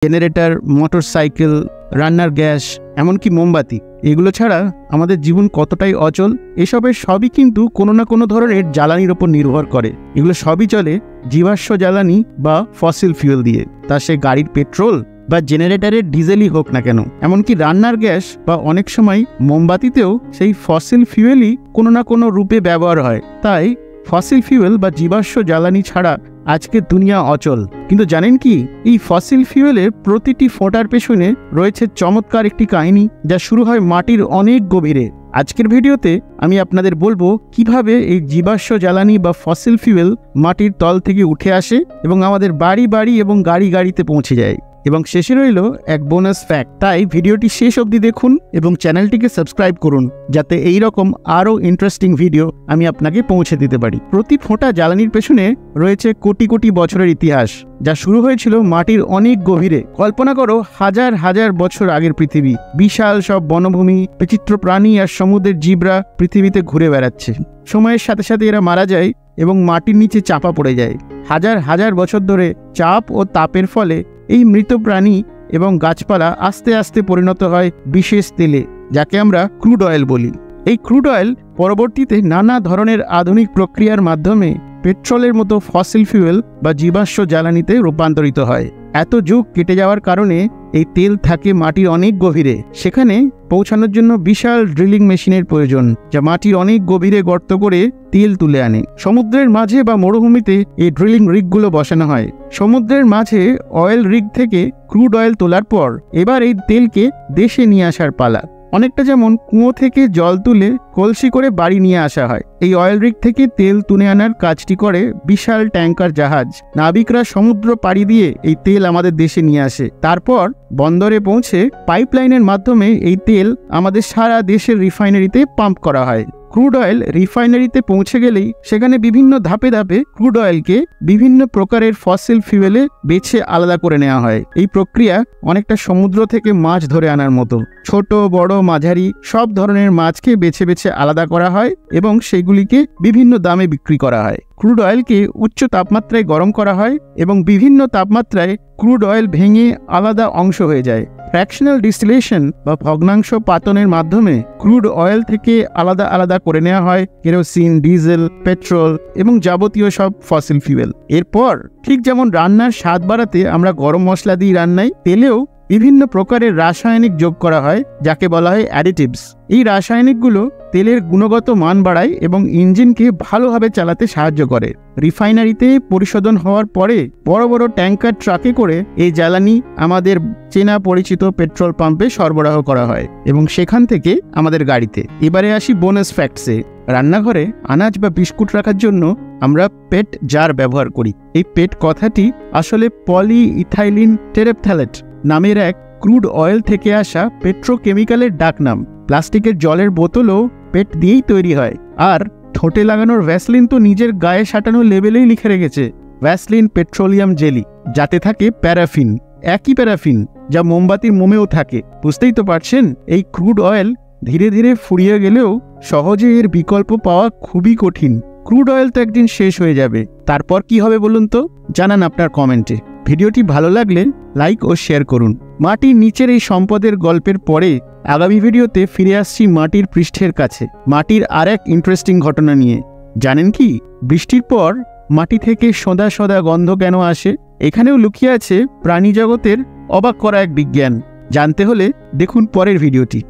Generator, motorcycle, রান্নার gas, এমনকি মোমবাতি, এগুলো ছাড়া আমাদের জীবন কতটাই অচল। এসবের সবই কিন্তু কোনো না কোনো ধরনের জ্বালানির ওপর নির্ভর করে। এগুলো সবই চলে জীবাশ্ম জ্বালানি বা ফসিল ফিউয়েল দিয়ে। তা সে গাড়ির পেট্রোল বা জেনারেটরের ডিজেলই হোক না কেন, এমনকি রান্নার গ্যাস বা অনেক সময় মোমবাতিতেও সেই ফসিল ফিউয়েলই কোনো না কোনো রূপে ব্যবহার হয়। তাই ফসিল ফিউয়েল বা জীবাশ্ম জ্বালানি ছাড়া আজকের দুনিয়া অচল। কিন্তু জানেন কি, এই ফসিল ফিউয়েলের প্রতিটি ফোঁটার পেছনে রয়েছে চমৎকার একটি কাহিনী, যা শুরু হয় মাটির অনেক গভীরে। আজকের ভিডিওতে আমি আপনাদের বলবো কিভাবে এই জীবাশ্ম জ্বালানি বা ফসিল ফিউয়েল মাটির তল থেকে উঠে আসে এবং আমাদের বাড়ি বাড়ি এবং গাড়ি গাড়িতে পৌঁছে যায়। এবং শেষে রইল এক বোনাস ফ্যাক্ট। তাই ভিডিওটি শেষ অবধি দেখুন এবং চ্যানেলটিকে সাবস্ক্রাইব করুন, যাতে এই রকম আরও ইন্টারেস্টিং ভিডিও আমি আপনাকে পৌঁছে দিতে পারি। প্রতি ফোঁটা জ্বালানির পেছনে রয়েছে কোটি কোটি বছরের ইতিহাস, যা শুরু হয়েছিল মাটির অনেক গভীরে। কল্পনা করো, হাজার হাজার বছর আগের পৃথিবী। বিশাল সব বনভূমি, বিচিত্র প্রাণী আর সমুদ্রের জীবরা পৃথিবীতে ঘুরে বেড়াচ্ছে। সময়ের সাথে সাথে এরা মারা যায় এবং মাটির নিচে চাপা পড়ে যায়। হাজার হাজার বছর ধরে চাপ ও তাপের ফলে এই মৃত প্রাণী এবং গাছপালা আস্তে আস্তে পরিণত হয় বিশেষ তেলে, যাকে আমরা ক্রুড অয়েল বলি। এই ক্রুড অয়েল পরবর্তীতে নানা ধরনের আধুনিক প্রক্রিয়ার মাধ্যমে পেট্রোলের মতো ফসিল ফিউয়েল বা জীবাশ্ম জ্বালানিতে রূপান্তরিত হয়। এত যুগ কেটে যাওয়ার কারণে এই তেল থাকে মাটির অনেক গভীরে। সেখানে পৌঁছানোর জন্য বিশাল ড্রিলিং মেশিনের প্রয়োজন, যা মাটির অনেক গভীরে গর্ত করে তেল তুলে আনে। সমুদ্রের মাঝে বা মরুভূমিতে এই ড্রিলিং রিগগুলো বসানো হয়। সমুদ্রের মাঝে অয়েল রিগ থেকে ক্রুড অয়েল তোলার পর এবার এই তেলকে দেশে নিয়ে আসার পালা। অনেকটা যেমন কুয়ো থেকে জল তুলে কলসি করে বাড়ি নিয়ে আসা হয়। এই অয়েল রিগ থেকে তেল তুলে আনার কাজটি করে বিশাল ট্যাঙ্কার জাহাজ। নাবিকরা সমুদ্র পাড়ি দিয়ে এই তেল আমাদের দেশে নিয়ে আসে। তারপর বন্দরে পৌঁছে পাইপলাইনের মাধ্যমে এই তেল আমাদের সারা দেশের রিফাইনারিতে পাম্প করা হয়। ক্রুড অয়েল রিফাইনারিতে পৌঁছে গেলেই সেখানে বিভিন্ন ধাপে ধাপে ক্রুড অয়েলকে বিভিন্ন প্রকারের ফসিল ফিউয়েলে বেছে আলাদা করে নেওয়া হয়। এই প্রক্রিয়া অনেকটা সমুদ্র থেকে মাছ ধরে আনার মতো। ছোট বড় মাঝারি সব ধরনের মাছকে বেছে বেছে আলাদা করা হয় এবং সেগুলিকে বিভিন্ন দামে বিক্রি করা হয়। ক্রুড অয়েলকে উচ্চ তাপমাত্রায় গরম করা হয় এবং বিভিন্ন তাপমাত্রায় ক্রুড অয়েল ভেঙে আলাদা অংশ হয়ে যায়। ফ্র্যাকশনাল ডিস্টিলেশন বা ভগ্নাংশ পাতনের মাধ্যমে ক্রুড অয়েল থেকে আলাদা আলাদা করে নেওয়া হয় কেরোসিন, ডিজেল, পেট্রোল এবং যাবতীয় সব ফসিল ফিউয়েল। এরপর ঠিক যেমন রান্নার স্বাদ বাড়াতে আমরা গরম মশলা দিই রান্নায়, তেলেও বিভিন্ন প্রকারের রাসায়নিক যোগ করা হয়, যাকে বলা হয় অ্যাডিটিভস। এই রাসায়নিকগুলো তেলের গুণগত মান বাড়ায় এবং ইঞ্জিনকে ভালোভাবে চালাতে সাহায্য করে। রিফাইনারিতে পরিশোধন হওয়ার পরে বড় বড় ট্যাঙ্কার ট্রাকে করে এই জ্বালানি আমাদের চেনা পরিচিত পেট্রোল পাম্পে সরবরাহ করা হয় এবং সেখান থেকে আমাদের গাড়িতে। এবারে আসি বোনাস ফ্যাক্টসে। রান্নাঘরে আনাজ বা বিস্কুট রাখার জন্য আমরা পেট জার ব্যবহার করি। এই পেট কথাটি আসলে পলি ইথাইলিন টেরেপথ্যালেট নামের এক ক্রুড অয়েল থেকে আসা পেট্রোকেমিক্যালের ডাকনাম। প্লাস্টিকের জলের বোতলও পেট দিয়েই তৈরি হয়। আর ঠোঁটে লাগানোর ভ্যাসলিন তো নিজের গায়ে সাটানো লেবেলেই লিখে রেখেছে ভ্যাসলিন পেট্রোলিয়াম জেলি, যাতে থাকে প্যারাফিন। একই প্যারাফিন যা মোমবাতির মোমেও থাকে। বুঝতেই তো পারছেন, এই ক্রুড অয়েল ধীরে ধীরে ফুরিয়ে গেলেও সহজে এর বিকল্প পাওয়া খুবই কঠিন। ক্রুড অয়েল তো একদিন শেষ হয়ে যাবে, তারপর কি হবে বলুন তো? জানান আপনার কমেন্টে। ভিডিওটি ভালো লাগলে লাইক ও শেয়ার করুন। মাটির নিচের এই সম্পদের গল্পের পরে আগামী ভিডিওতে ফিরে আসছি মাটির পৃষ্ঠের কাছে, মাটির আর এক ইন্টারেস্টিং ঘটনা নিয়ে। জানেন কি, বৃষ্টির পর মাটি থেকে সোঁদা সোঁদা গন্ধ কেন আসে? এখানেও লুকিয়ে আছে প্রাণী জগতের অবাক করা এক বিজ্ঞান। জানতে হলে দেখুন পরের ভিডিওটি।